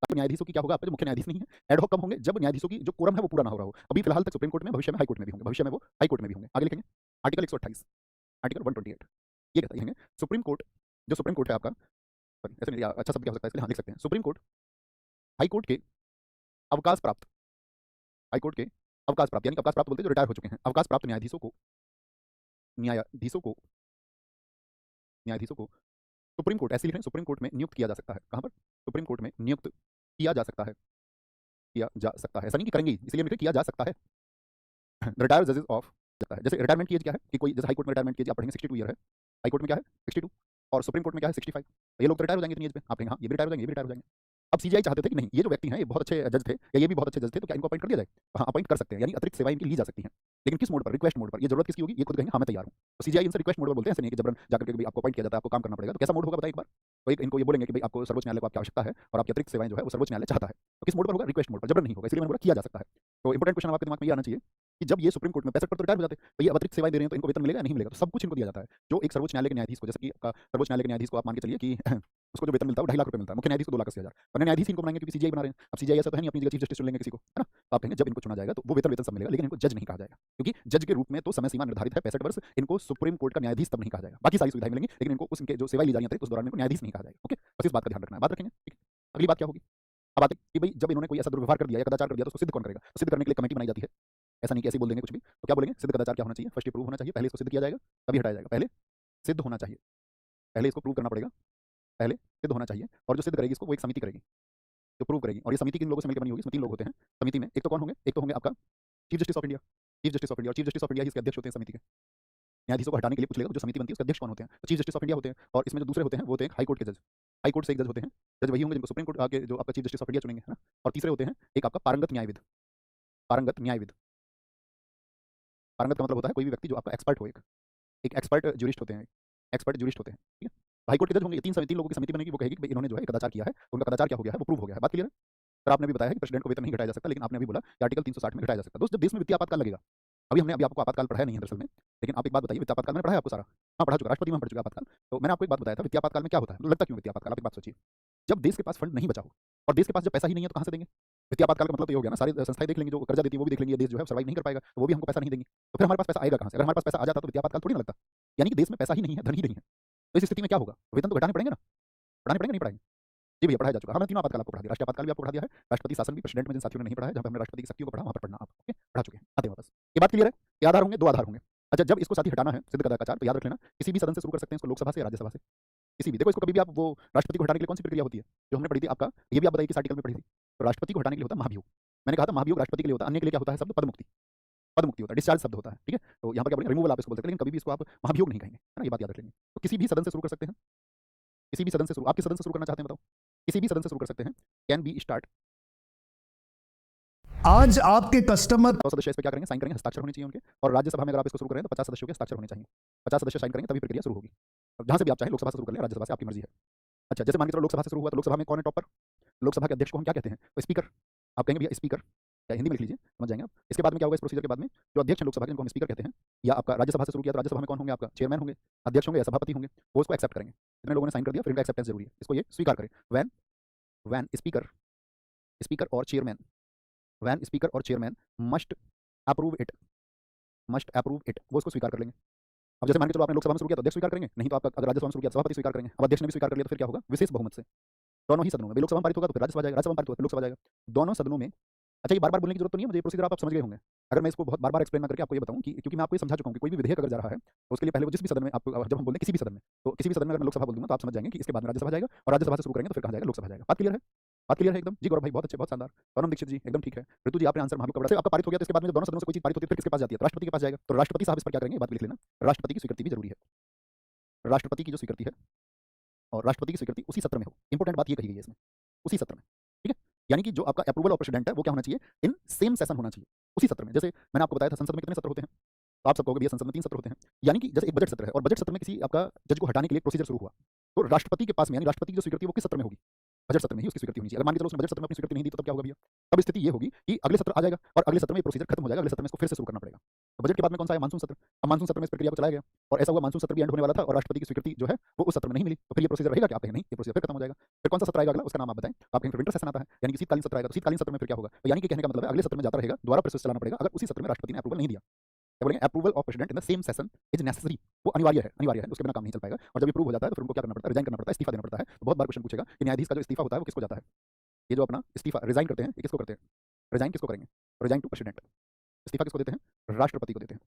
अब न्यायाधीशों की क्या होगा, आपका जो मुख्य न्यायाधीश नहीं है, एड हॉक कब होंगे, जब न्यायाधीशों की जो कोरम है वो पूरा ना हो रहा हो। अभी फिलहाल तक सुप्रीम कोर्ट में, भविष्य में हाई कोर्ट में भी होंगे, भविष्य में वो हाई कोर्ट में भी होंगे। आगे लिखेंगे आर्टिकल 128, आर्टिकल 128 ये कहता है सुप्रीम कोर्ट, जो सुप्रीम कोर्ट है आपका, सॉरी ऐसे नहीं, अच्छा शब्द क्या हो सकता है इसलिए हाँ लिख सकते हैं, सुप्रीम कोर्ट हाई कोर्ट के अवकाश प्राप्त, हाई कोर्ट के अवकाश प्राप्त, यानी अवकाश प्राप्त बोलते हैं जो रिटायर हो चुके हैं, अवकाश प्राप्त न्यायाधीशों को, न्यायाधीशों को न्यायाधीशों को सुप्रीम कोर्ट, ऐसे लिख रहे हैं, सुप्रीम कोर्ट में नियुक्त किया जा सकता है। कहां पर, सुप्रीम कोर्ट में नियुक्त किया जा सकता है, किया जा सकता है, ऐसा नहीं कि करेंगे, इसलिए लिख रहे किया जा सकता है। रिटायर जजेस ऑफ जाता है, जैसे रिटायरमेंट की एज क्या है कि कोई, जैसे हाई कोर्ट में रिटायरमेंट की एज आप पढ़ेंगे 62 ईयर है, हाई कोर्ट में क्या है 62, और सुप्रीम कोर्ट में क्या है 65। ये लोग तो रिटायर हो जाएंगे इतनी एज पे, आप कहेंगे हाँ ये भी रिटायर हो जाएंगे, ये भी रिटायर हो जाएंगे। अब सीजीआई चाहते थे कि नहीं, ये जो व्यक्ति हैं ये बहुत अच्छे जज थे, या ये भी बहुत अच्छे जज थे, तो क्या इनको अपॉइंट कर दिया जाए। हाँ अपॉइंट कर सकते हैं, यानी अतिरिक्त सेवाएं इनकी ली जा सकती हैं, लेकिन किस मोड पर, रिक्वेस्ट मोड पर। ये जरूरत किसकी होगी, ये खुद कहेंगे हाँ मैं तैयार हूँ, तो सीजीआई इनसे रिक्वेस्ट मोड पर बोलते हैं, ऐसे नहीं कि जबरन जाकर के भाई आपको अपॉइंट किया जाता है, आपको काम करना पड़ेगा। तो कैसा मोड होगा बताइए एक बार, तो एक इनको ये बोलेंगे कि भाई आपको सर्वोच्च न्यायालय को आपकी आवश्यकता है और आपकी अतिरिक्त सेवाएं जो है वो सर्वोच्च न्यायालय चाहता है, तो किस मोड पर होगा, रिक्वेस्ट मोड पर, जबरन नहीं होगा, इसलिए मैंने बोला किया जा सकता है। तो इंपॉर्टेंट क्वेश्चन आपके दिमाग में ये आना चाहिए कि जब ये सुप्रीम कोर्ट में 65 पर तो रिटायर हो जाते, तो ये अतिरिक्त सेवाएं दे रहे हैं तो इनको वेतन मिलेगा नहीं मिलेगा, तो सब कुछ इनको दिया जाता है। जो एक सर्वोच्च न्यायालय के न्यायाधीश को, जैसे कि आपका सर्वोच्च न्यायालय के न्यायाधीश को आप मान के चलिए कि उसको जो वेतन मिलता है वो 2.5 लाख रुपए मिलता है, मुख्य न्यायाधीश को 2,80,000, तो न्यायाधीश इनको बनाएंगे क्योंकि सीजीआई बना रहे हैं। अब सीजीआई ऐसा तो है नहीं अपनी जगह चीफ जस्टिस चुन लेंगे किसी को, है ना, तो आप कहेंगे जब इनको चुना जाएगा तो वो वेतन वेतन सब मिलेगा, लेकिन इनको जज नहीं कहा जाएगा, क्योंकि जज के रूप में तो समय सीमा निर्धारित है 65 वर्ष, इनको सुप्रीम कोर्ट का न्यायाधीश तब नहीं कहा जाएगा, बाकी सारी सुविधाएं मिलेंगी, लेकिन इनको उनके जो सेवाएं ली जा रही है उस दौरान इनको न्यायाधीश नहीं कहा जाएगा। ओके, बस इस बात का ध्यान रखना है, बात रखेंगे ठीक है। अगली बात क्या होगी, अब आते कि भाई जब इन्होंने कोई ऐसा दुर्व्यवहार कर दिया या कदाचार कर दिया तो उसको सिद्ध कौन करेगा, तो सिद्ध करने के लिए कमेटी बनाई जाती है, ऐसा नहीं कि ऐसे ही बोल देंगे कुछ भी। तो क्या बोलेंगे, सिद्ध कदाचार क्या होना चाहिए, फर्स्ट प्रूव होना चाहिए, पहले इसको सिद्ध किया जाएगा तभी हटाया जाएगा, पहले सिद्ध होना चाहिए, पहले इसको प्रूव करना पड़ेगा, पहले सिद्ध होना चाहिए, और जो सिद्ध करेगी इसको वो एक समिति करेगी जो प्रूव करेगी, और ये समिति किन लोगों से मिलकर बनी होगी, इसमें 3 लोग होते हैं समिति में, एक तो कौन होंगे, एक तो होंगे आपका chief justice of India, chief justice of India, और चीफ जस्टिस ऑफ इंडिया ही इसके अध्यक्ष होते हैं समिति के। न्यायाधीशों को हटाने के लिए पूछ लेगा, जो समिति बनती है उसके अध्यक्ष कौन होते हैं, तो चीफ जस्टिस ऑफ इंडिया होते हैं, और इसमें जो दूसरे होते हैं वो होते हैं हाई कोर्ट के जज, हाई कोर्ट से एक जज होते हैं, जज वही होंगे जिनको सुप्रीम कोर्ट आके जो आपका चीफ जस्टिस ऑफ इंडिया चुनेंगे, है ना, और तीसरे होते हैं एक आपका पारंगत न्यायविद, पारंगत न्यायविद, पारंगत का मतलब होता है कोई भी व्यक्ति जो आपका एक्सपर्ट हो, एक एक्सपर्ट ज्यूरिस्ट होते हैं, एक्सपर्ट ज्यूरिस्ट होते हैं, ठीक है। हाई कोर्ट के जज होंगे, तीन लोगों की समिति बनेगी, वो कहेगी कि भाई इन्होंने जो है कदाचार किया है, उनका कदाचार क्या हो गया है वो प्रूव हो गया है, बात क्लियर है। सर आपने भी बताया है कि प्रेसिडेंट को वेतन नहीं घटाया जा सकता, लेकिन आपने अभी बोला कि आर्टिकल 360 में घटाया जा सकता है। दोस्त जब देश में वित्तीय आपातकाल लगेगा, अभी आपको आपातकाल पढ़ाया नहीं है दरअसल में, लेकिन आप एक बात बताइए, वित्तीय आपातकाल मैंने पढ़ा है आपको सारा, हाँ पढ़ा चुका, राष्ट्रपति में पढ़ चुका आपातकाल। तो मैंने आपको एक बात बताया था वित्तीय आपातकाल में क्या होता है, तो लगता क्यों वित्तीय आपातकाल, आप एक बात सोचिए, जब देश के पास फंड नहीं बचा हो और देश के पास जब पैसा ही नहीं है तो कहां से देंगे। वित्तीय आपातकाल का मतलब तो ये हो गया ना, सारी संस्थाएं देख लेंगे जो कर्जा देती है वो भी देख लेंगे, ये देश जो है सर्वाइव नहीं कर पाएगा, तो वो भी हमको पैसा नहीं देंगे, तो फिर हमारे पास पैसा आएगा कहां से, अगर हमारे पास पैसा आ जाता तो वित्तीय आपातकाल थोड़ी ना लगता। यानी कि देश में पैसा ही नहीं है, धन ही नहीं है, तो इस स्थिति में क्या होगा, वेतन तो घटाने पड़ेंगे ना, पढ़ाने पड़ेंगे नहीं पढ़ाएंगे। जी भैया पढ़ाया जा चुका, हाँ मैंने तीनों आपातकाल आपको पढ़ा दिया, राष्ट्रीय आपातकाल भी आपको पढ़ा दिया है, राष्ट्रपति शासन भी, प्रेसिडेंट में जिन साथियों ने नहीं पढ़ा है, जहां पे हमने राष्ट्रपति की शक्तियों को पढ़ा वहां पर पढ़ना आप, ओके पढ़ा चुके हैं, आते हैं वापस। ये बात क्लियर है, ये आधार होंगे, 2 आधार होंगे। अच्छा जब इसको साथ ही हटाना है सिद्ध कदाचार, तो याद रख लेना किसी भी सदन से शुरू कर सकते हैं इसको, लोकसभा से या राज्यसभा से, किसी भी, देखो इसको कभी भी आप वो राष्ट्रपति को हटाने के लिए कौन सी प्रक्रिया होती है जो हमने पढ़ी थी आपका, ये भी आप बताइए किस आर्टिकल में पढ़ी थी। तो राष्ट्रपति को हटाने के लिए होता है महाभियोग, मैंने कहा था महाभियोग राष्ट्रपति के लिए होता है, अन्य के लिए क्या होता है शब्द, पदमुक्ति, पदमुक्ति होता है, डिस्चार्ज शब्द होता है, ठीक है। तो यहाँ पर क्या बोलेंगे, रिमूवल आप इसको बोल सकते हैं, लेकिन कभी भी इसको आप महाभियोग नहीं कहेंगे, है ना, ये बात याद रख लेंगे। तो किसी भी सदन से शुरू कर सकते हैं, किसी भी सदन से शुरू, आप किस सदन से शुरू करना चाहते हैं बताओ, किसी भी सदन से शुरू कर सकते हैं, कैन बी स्टार्ट। आज आपके कस्टमर 100 सदस्य इस पे क्या करेंगे, साइन करेंगे, हस्ताक्षर होने चाहिए उनके, और राज्यसभा में अगर आप इसको शुरू करें तो 50 सदस्यों के हस्ताक्षर होने चाहिए, 50 सदस्य साइन करेंगे तभी प्रक्रिया शुरू होगी। अब जहां से भी आप चाहें, लोकसभा से शुरू कर लें, राज्यसभा से, आपकी मर्जी है। अच्छा जैसे मान के चलो लोकसभा से शुरू हुआ, तो लोकसभा में कौन है टॉपर, लोकसभा के अध्यक्ष को हम क्या कहते हैं, तो स्पीकर, आप कहेंगे भैया स्पीकर, क्या हिंदी में लिख लीजिए समझ जाएंगे आप। इसके बाद में क्या होगा, इस प्रोसीजर के बाद में जो अध्यक्ष है लोकसभा के, जिनको हम स्पीकर कहते हैं, या आपका राज्यसभा से शुरू किया तो राज्यसभा में कौन होंगे, आपका चेयरमैन होंगे, अध्यक्ष होंगे या सभापति होंगे, वो इसको एक्सेप्ट करेंगे। इतने लोगों ने साइन कर दिया, फिर इनका एक्सेप्टेंस जरूरी है, इसको ये स्वीकार करें। वैन वैन स्पीकर, स्पीकर और चेयरमैन, वैन स्पीकर और chairman must approve it, must approve it, वो इसको स्वीकार कर लेंगे। अब जैसे मान के चलो आपने लोकसभा में शुरू किया तो अध्यक्ष स्वीकार करेंगे, नहीं तो आपका अगर राज्यसभा में शुरू किया तो सभापति स्वीकार करेंगे। अब अध्यक्ष ने भी स्वीकार कर लिया तो फिर क्या होगा, विशेष बहुमत से दोनों ही सदनों में, लोकसभा में पारित होगा तो फिर राज्यसभा जाएगा, राज्यसभा में पारित होगा तो लोकसभा जाएगा, दोनों सदनों में। अच्छा ये बार-बार बोलने की जरूरत तो नहीं है मुझे, प्रोसीजर आप समझ गए होंगे। अगर मैं इसको बहुत बार-बार एक्सप्लेन ना करके आपको ये बताऊं कि क्योंकि मैं आपको ये समझा चुका हूं कि कोई भी विधेयक अगर जा रहा है तो उसके लिए पहले वो जिस भी सदन में आपको, जब हम बोलते हैं किसी भी सदन में, तो किसी भी सदन में अगर मैं लोकसभा बोल दूंगा तो आप समझ जाएंगे कि इसके बाद में राज्यसभा जाएगा, और राज्यसभा से शुरू करेंगे तो फिर कहां जाएगा, लोकसभा जाएगा। बात क्लियर है, बात क्लियर है एकदम जी। गौरव भाई बहुत अच्छे, बहुत शानदार। पवनम दीक्षित जी एकदम ठीक है। ऋतु जी आपने आंसर महाभियोग का बड़ा से आपका पारित हो गया, तो इसके बाद में जब दोनों सदनों से कोई चीज पारित होती है फिर किसके पास जाती है, तो राष्ट्रपति के पास जाएगा। तो राष्ट्रपति साहब इस पर क्या करेंगे, बात लिख लेना, राष्ट्रपति की स्वीकृति भी जरूरी है, राष्ट्रपति की जो स्वीकृति है, और राष्ट्रपति की स्वीकृति उसी सत्र में हो, इंपॉर्टेंट बात ये कही गई है इसमें, उसी सत्र में, ठीक है। यानी कि जो आपका अप्रूवल ऑफ प्रेसिडेंट है वो क्या होना चाहिए, इन सेम सेशन होना चाहिए, उसी सत्र में। जैसे मैंने आपको बताया था संसद में कितने सत्र होते हैं, तो आप सब कहोगे भैया संसद में 3 सत्र होते हैं, यानी कि जैसे एक बजट सत्र है और बजट सत्र में किसी आपका जज को हटाने के लिए प्रोसीजर शुरू हुआ, तो राष्ट्रपति के पास में, यानी राष्ट्रपति की जो स्वीकृति है वो किस सत्र में होगी, बजट सत्र में ही उसकी स्वीकृति होनी चाहिए। अगर मान के चलो उसने बजट सत्र में अपनी स्वीकृति नहीं दी तो तब क्या होगा भैया? तब स्थिति ये होगी कि अगले सत्र आ जाएगा और अगले सत्र में प्रोसीजर खत्म हो जाएगा, अगले सत्र में इसको फिर से शुरू करना पड़ेगा। तो बजट के बाद में कौन सा है? मानसून सत्र। अब मानसून सत्र में इस प्रक्रिया को चलाया गया और ऐसा हुआ मानसून सत्र भी एंड होने वाला था और राष्ट्रपति की स्वीकृति जो है वो उस सत्र में नहीं मिली, तो फिर ये प्रोसीजर रहेगा क्या? आप कहेंगे नहीं, ये प्रोसीजर फिर खत्म हो जाएगा। फिर कौन सा सत्र आएगा अगला? उसका नाम आप बताएं। तो आप कहेंगे फिर विंटर सेशन आता है, यानी कि शीतकालीन सत्र आएगा। तो शीतकालीन सत्र में फिर क्या होगा? तो यानी कि कहने का मतलब है अगले सत्र में जाता रहेगा, दोबारा प्रोसेस चलाना पड़ेगा अगर उसी सत्र में राष्ट्रपति ने अप्रूवल नहीं दिया। क्या बोलेंगे? Approval of president in the same session is necessary. वो अनिवार्य है, अनिवार्य है, उसके बिना काम नहीं चल पाएगा। और जब ये प्रूव हो जाता है तो फिर उनको क्या करना पड़ता है? रिजाइन करना पड़ता है, इस्तीफा देना पड़ता है। तो बहुत बार क्वेश्चन पूछेगा कि न्यायाधीश का जो इस्तीफा होता है वो किसको जाता है? ये जो अपना इस्तीफा रिजाइन करते हैं ये किसको करते हैं? रिजाइन किसको करेंगे? Resign to president. इस्तीफा किसको देते हैं? राष्ट्रपति को देते हैं।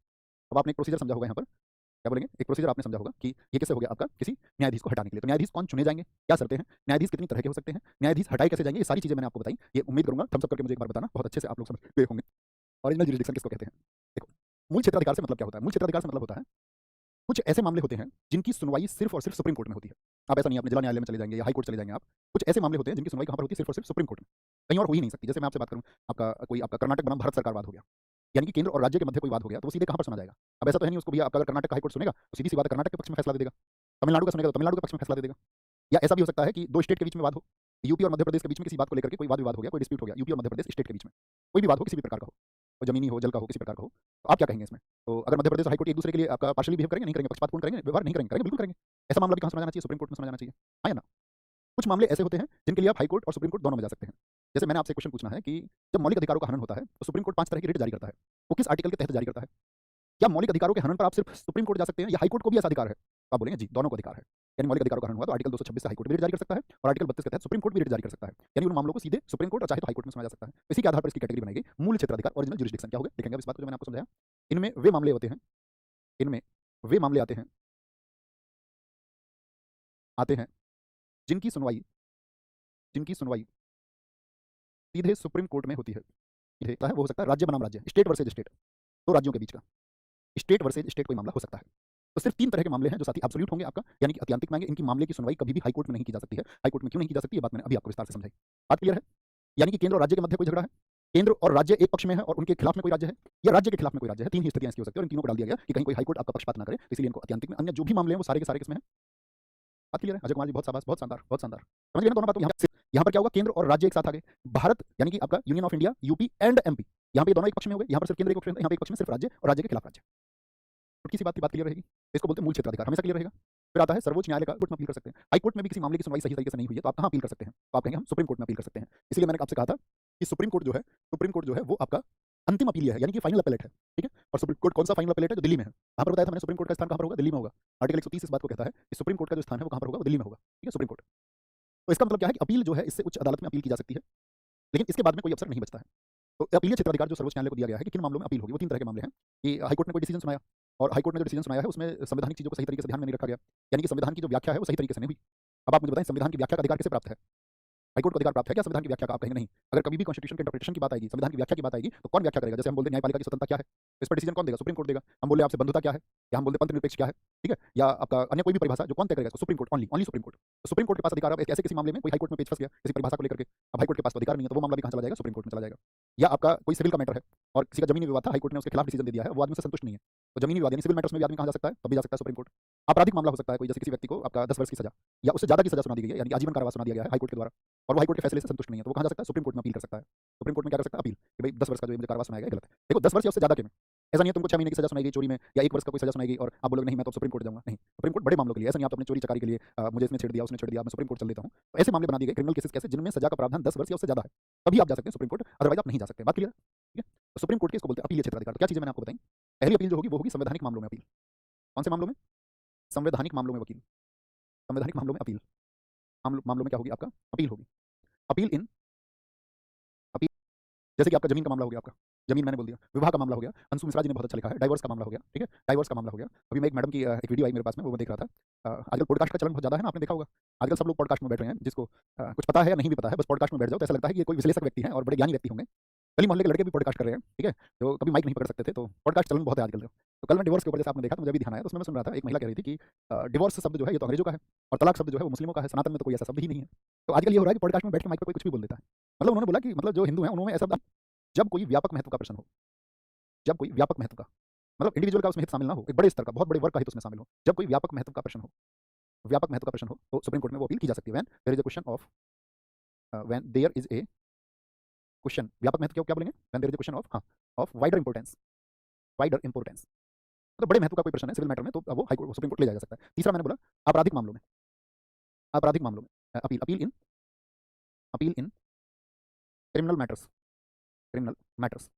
अब आपने एक प्रोसीजर समझा होगा यहाँ पर, क्या बोलेंगे? एक प्रोसीजर आपने समझा होगा कि ये कैसे हो गया आपका किसी न्यायाधीश को हटाने के लिए। तो न्यायाधीश कौन चुने जाएंगे? क्या शर्तें हैं? न्यायाधीश कितनी तरह के हो सकते हैं? न्यायाधीश हटाए कैसे जाएंगे? ये सारी चीजें मैंने आपको बताई। ये उम्मीद करूंगा थम्स अप करके मुझे एक बार बताना, बहुत अच्छे से आप लोग समझ गए होंगे। ओरिजिनल जुरिसडिक्शन किसको कहते हैं? देखो, मूल क्षेत्राधिकार से मतलब क्या होता है? मूल क्षेत्राधिकार से मतलब होता है कुछ ऐसे मामले होते हैं जिनकी सुनवाई सिर्फ और सिर्फ सुप्रीम कोर्ट में होती है। आप ऐसा नहीं अपने जिला न्यायालय में चले जाएंगे या हाई कोर्ट चले जाएंगे आप। कुछ ऐसे मामले होते हैं जिनकी सुनवाई कहाँ पर होती है? सिर्फ और सिर्फ सुप्रीम कोर्ट में, कहीं और हो ही नहीं सकती। जैसे मैं आपसे बात करूं, आपका कोई आपका कर्नाटक बनाम भारत सरकार वाद हो गया, यानी कि केंद्र और राज्य के मध्य कोई वाद हो गया, तो वो सीधे कहाँ पर सुना जाएगा? अब ऐसा तो है नहीं उसको भैया आपका अगर कर्नाटक हाई कोर्ट सुनेगा तो सीधी सी बात है कर्नाटक के पक्ष में फैसला दे देगा, तमिलनाडु का सुनेगा तो तमिलनाडु के पक्ष में फैसला दे देगा। या ऐसा भी हो सकता है कि दो स्टेट के बीच में वाद हो, यूपी और मध्य प्रदेश के बीच में किसी बात को लेकर के कोई वाद विवाद हो गया, कोई डिस्प्यूट हो गया, यूपी और मध्य प्रदेश स्टेट के बीच में कोई भी वाद हो, किसी भी प्रकार का हो, वो जमीनी हो, जल का हो, किसी प्रकार का हो, तो आप क्या कहेंगे इसमें? तो अगर मध्य प्रदेश और हाईकोर्ट एक दूसरे के लिए आपका पार्शली बिहेव करेंगे, नहीं करेंगे, पक्षपातपूर्ण करेंगे, व्यवहार नहीं करेंगे, करेंगे, बिल्कुल करेंगे। ऐसा मामला भी कहाँ सुना जाना चाहिए? सुप्रीम कोर्ट में सुना जाना चाहिए, हाँ या ना? कुछ मामले ऐसे होते हैं जिनके लिए आप हाई कोर्ट और सुप्रीम कोर्ट दोनों में जा सकते हैं। जैसे मैंने आपसे क्वेश्चन पूछना है कि जब मौलिक अधिकारों का हनन होता है तो सुप्रीम कोर्ट 5 तरह की रिट जारी करता है, वो किस आर्टिकल के तहत जारी करता है? क्या मौलिक अधिकारों के हनन पर आप सिर्फ सुप्रीम कोर्ट जा सकते हैं या हाई कोर्ट को भी ऐसा अधिकार है? तो आप बोलेंगे जी, दोनों को अधिकार है। यानी मौलिक अधिकारों का हनन हुआ तो आर्टिकल 226 से हाई कोर्ट भी रिट जारी कर सकता है और आर्टिकल 32 के तहत सुप्रीम कोर्ट भी रिट जारी कर सकता है। यानी उन मामलों को सीधे सुप्रीम कोर्ट और चाहे तो हाई कोर्ट में सुना जा सकता है। इसी के आधार पर इसकी कैटेगरी बनाई गई मूल क्षेत्राधिकार, ओरिजिनल जुरिसडिक्शन। क्या हो गया? देखेंगे अब इस बात को जो मैंने आपको समझाया। इनमें वे मामले होते हैं, इनमें वे मामले आते हैं जिनकी सुनवाई सीधे सुप्रीम कोर्ट में होती है। सीधे होता है, वो हो सकता है राज्य बनाम राज्य, स्टेट वर्सेज स्टेट, दो राज्यों के बीच का स्टेट वर्सेज स्टेट कोई मामला हो सकता है। तो सिर्फ 3 तरह के मामले हैं जो साथी एब्सोल्यूट होंगे आपका, यानी कि अत्यंतिक मांगे। इनकी मामले की सुनवाई कभी भी हाई कोर्ट में नहीं की जा सकती है। हाई कोर्ट में क्यों नहीं की जा सकती है बात मैंने अभी आपको विस्तार से समझाई। बात क्लियर है? यानी कि केंद्र और राज्य के मध्य कोई झगड़ा है, केंद्र और राज्य एक पक्ष में है और उनके खिलाफ में कोई राज्य है, या राज्य के खिलाफ में कोई राज्य है। 3 ही स्थितियां इसकी हो सकती है और इन तीनों को डाल दिया गया कि कहीं कोई हाई कोर्ट आपका पक्षपात ना करे, इसलिए इनको अत्यंतिक में। अन्य जो भी मामले हैं वो सारे के सारे किसमें हैं? बात क्लियर है? अजय कुमार जी बहुत शाबाश, बहुत शानदार, बहुत शानदार। समझ गए ना दोनों बातों? यहाँ पर क्या होगा? केंद्र और राज्य एक साथ आ गए। भारत यानी कि आपका union of India, UP and MP, यहाँ पे दोनों एक पक्ष में हो गए। यहाँ पर सिर्फ केंद्र एक पक्ष में, यहाँ पे एक पक्ष में सिर्फ राज्य और राज्य के खिलाफ राज्य। छोटी सी बात की बात क्लियर रहेगी। इसको बोलते हैं मूल क्षेत्राधिकार, हमेशा क्लियर रहेगा। फिर आता है सर्वोच्च न्यायालय का, कोर्ट में अपील कर सकते हैं। हाई कोर्ट में भी किसी मामले की सुनवाई सही तरीके से नहीं हुई है तो आप कहाँ अपील कर सकते हैं? तो आप कहेंगे हम सुप्रीम कोर्ट में अपील कर सकते हैं। इसलिए मैंने आपसे कहा था कि सुप्रीम कोर्ट जो है वो आपका अंतिम अपील है, यानी कि फाइनल अपीलेट है, ठीक है। और सुप्रीम कोर्ट कौन सा फाइनल अपीलेट है? जो दिल्ली में है। यहाँ पर बताया था मैंने सुप्रीम कोर्ट का स्थान कहाँ पर होगा? दिल्ली में होगा। आर्टिकल 130 इस बात को कहता है कि सुप्रीम कोर्ट का जो स्थान है वो कहाँ पर होगा? वो दिल्ली में होगा, ठीक है, सुप्रीम कोर्ट। तो इसका मतलब क्या है कि अपील जो है इससे उच्च अदालत में अपील की जा सकती है, लेकिन इसके बाद में कोई अवसर नहीं बचता है। तो अपीलीय क्षेत्राधिकार जो सर्वोच्च न्यायालय को दिया गया है कि किन मामलों में अपील होगी, वो 3 तरह के मामले हैं कि हाई कोर्ट ने कोई डिसीजन सुनाया और हाई कोर्ट ने जो डिसीजन सुनाया है उसमें संवैधानिक चीजों को सही तरीके से ध्यान में नहीं रखा गया, यानी कि संविधान की जो व्याख्या है वो सही तरीके से नहीं हुई। अब आप मुझे बताएं संविधान की व्याख्या का अधिकार किसे प्राप्त है? हाई कोर्ट को अधिकार प्राप्त है क्या संविधान की व्याख्या का? आप कहेंगे नहीं। अगर कभी भी कॉन्स्टिट्यूशन के इंटरप्रिटेशन की बात आएगी, संविधान की व्याख्या की बात आएगी तो कौन व्याख्या करेगा? जैसे हम बोलते हैं न्यायपालिका की स्वतंत्रता क्या है, इस पर डिसीजन कौन देगा? सुप्रीम कोर्ट देगा। हम बोले आपसे बंधुता क्या है, या हम बोलते पंथ निरपेक्ष क्या है, ठीक है, या आपका अन्य कोई भी परिभाषा जो कौन तय करेगा? इसको supreme court, only supreme court. तो सुप्रीम कोर्ट के पास अधिकार। अब ऐसे किसी मामले में कोई हाई कोर्ट में पेच फंस गया किसी परिभाषा को लेकर के, अब हाई कोर्ट के पास अधिकार नहीं है तो वो मामला भी कहाँ चला जाएगा? सुप्रीम कोर्ट में चला जाएगा। या आपका कोई सिविल का मैटर है और किसी का जमीनी विवाद था, हाई कोर्ट ने उसके खिलाफ डिसीजन दे दिया है, वो आदमी से संतुष्ट नहीं है, तो जमीनी विवाद यानी सिविल मैटर्स में भी आदमी कहाँ जा सकता है? तब भी जा सकता है सुप्रीम कोर्ट। आपराधिक मामला हो सकता है कोई, जैसे किसी व्यक्ति को आपका 10 वर्ष की सजा या उससे ज्यादा की सजा सुना दी गई है, यानी आजीवन कारावास सुना दिया गया है हाई कोर्ट के द्वारा, और वो हाई कोर्ट के फैसले से संतुष्ट नहीं है, तो वो कहाँ जा सकता है? सुप्रीम कोर्ट में अपील कर सकता है। सुप्रीम कोर्ट में क्या कर सकता है? अपील कि भाई 10 वर्ष का जो मुझे कारावास सुनाया गया गलत है। देखो 10 वर्ष या उससे ज्यादा के में ऐसा नहीं है तुमको 6 महीने की सजा सुनाई गई चोरी में या 1 वर्ष का कोई सजा सुनाई गई और आप बोलोगे नहीं मैं तो सुप्रीम कोर्ट जाऊंगा। नहीं, सुप्रीम कोर्ट बड़े मामलों के लिए, ऐसा नहीं आप अपने चोरी चकारी के लिए मुझे इसने छेड़ दिया उसने छेड़ दिया मैं सुप्रीम कोर्ट चल लेता हूँ, तो ऐसे मामले बना दिए गए क्रिमिनल केसेस कैसे जिनमें सजा का प्रावधान 10 वर्ष या उससे ज्यादा है, तभी आप जा सकते हैं सुप्रीम कोर्ट, अदरवाइज आप नहीं जा सकते। बात क्लियर? ठीक है। तो सुप्रीम कोर्ट के इसको बोलते हैं अपीलीय क्षेत्राधिकार। तो क्या चीजें मैंने आपको बताई? पहली अपील जो होगी वो होगी संवैधानिक मामलों में अपील। कौन से मामलों में? संवैधानिक मामलों में वकील, संवैधानिक मामलों में अपील। मामलों में क्या होगी? आपका अपील होगी। अपील इन अपील, जैसे कि आपका जमीन का मामला हो गया, आपका जमीन मैंने बोल दिया, विवाह का मामला हो गया, अंशु मिश्रा जी ने बहुत अच्छा लिखा है, डाइवोर्स का मामला हो गया, ठीक है, डाइवोर्स का मामला हो गया। अभी मैं एक मैडम की एक वीडियो आई मेरे पास में, वो मैं देख रहा था। आजकल पॉडकास्ट का चलन बहुत ज़्यादा है ना, आपने देखा होगा। आजकल सब लोग पॉडकास्ट में बैठ रहे हैं, जिसको कुछ पता है या नहीं भी पता है, बस पॉडकास्ट में बैठ जाओ तो ऐसा लगता है कि ये कोई विश्लेषक व्यक्ति है और बड़े ज्ञानी व्यक्ति होंगे। गली मोहल्ले के लड़के भी पॉडकास्ट कर रहे हैं, ठीक है, जो कभी माइक नहीं पकड़ सकते थे, तो पॉडकास्ट चलन बहुत है आजकल। तो कल मैं डिवोर्स के ऊपर जैसे आपने देखा तो मुझे भी ध्यान आया, तो उसमें मैं सुन रहा था एक महिला कह रही थी कि डिवोर्स शब्द जो है ये तो अंग्रेजों का है और तलाक शब्द जो है वो मुस्लिमों का है, सनातन में तो कोई ऐसा शब्द ही नहीं है। तो आजकल ये हो रहा है कि पॉडकास्ट में बैठ के माइक पर कोई कुछ भी बोल देता है। मतलब उन्होंने बोला कि मतलब जो हिंदू हैं उन्होंने ऐसा, जब कोई व्यापक महत्व का प्रश्न हो, जब कोई व्यापक महत्व का मतलब इंडिविजुअल का उसमें हित शामिल ना हो, एक बड़े स्तर का बहुत बड़े वर्ग का हित उसमें शामिल हो, जब कोई व्यापक महत्व का प्रश्न हो, व्यापक महत्व का प्रश्न हो तो सुप्रीम कोर्ट में वो अपील की जा सकती है when there is a question of when there is a question, व्यापक महत्व क्या बोलेंगे, when there is a question of, हाँ, of wider importance, wider importance, मतलब बड़े महत्व का कोई प्रश्न है सिविल मैटर में, तो वो हाई कोर्ट, सुप्रीम कोर्ट ले जाया जा सकता है। तीसरा मैंने बोला आपराधिक मामलों में, आपराधिक मामलों में appeal, appeal in criminal matters, criminal matters,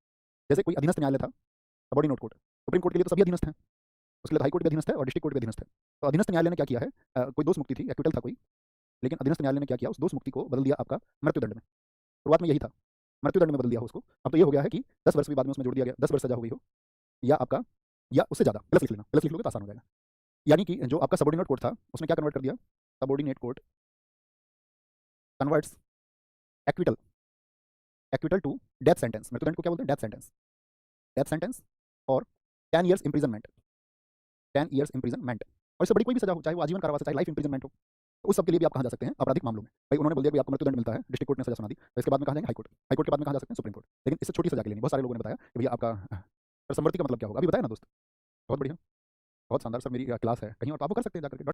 जैसे कोई अधीनस्थ न्यायालय था, सबॉर्डिनेट कोर्ट, सुप्रीम कोर्ट के लिए तो सभी अधीनस्थ हैं, उसके लिए तो हाई कोर्ट भी अधीनस्थ है और डिस्ट्रिक्ट कोर्ट भी अधीनस्थ है। तो अधीनस्थ न्यायालय ने क्या किया है, कोई दोष मुक्ति थी, एक्विटल था कोई, लेकिन अधीनस्थ न्यायालय ने क्या किया, उस दोष मुक्ति को बदल दिया आपका मृत्युदंड में। शुरुआत में यही था, मृत्युदंड में बदल दिया हो उसको। अब तो ये हो गया है कि 10 वर्ष भी बाद में उसमें जोड़ दिया गया, 10 वर्ष सजा हो गई हो, या आपका, या उससे ज़्यादा, प्लस लिख लेना, प्लस लिख लोगे तो आसान हो जाएगा। यानी कि जो आपका सबॉर्डिनेट कोर्ट था उसने क्या कन्वर्ट कर दिया, subordinate court converts acquittal, acquittal to death sentence. मृत्युदंड को क्या बोलते हैं, डेथ सेंटेंस, डेथ सेंटेंस और 10 ईयर्स इंप्रिजनमेंट, 10 ईयर्स इंप्रिजनमेंट, और इससे बड़ी कोई भी सजा हो, चाहे वो आजीवन कारावास, चाहे लाइफ इंप्रिजनमेंट हो, तो उस सब के लिए भी आप कहाँ जा सकते हैं, आपराधिक मामलों में। भाई उन्होंने बोल दिया कि आपको मृत्युदंड मिलता है, डिस्ट्रिक्ट कोर्ट ने सजा सुना दी, तो इसके बाद में कहाँ जाएंगे, हाई कोर्ट, हाई कोर्ट के बाद में कहाँ जा सकते हैं, सुप्रीम कोर्ट। लेकिन इससे छोटी सजा के लिए नहीं, बहुत सारे लोगों ने बताया कि भैया आपका समवर्ती का मतलब क्या होगा, अभी बताया ना दोस्त, बहुत बढ़िया, बहुत शानदार सर, मेरी क्लास है कहीं और, तो आप वो कर सकते हैं जाकर के।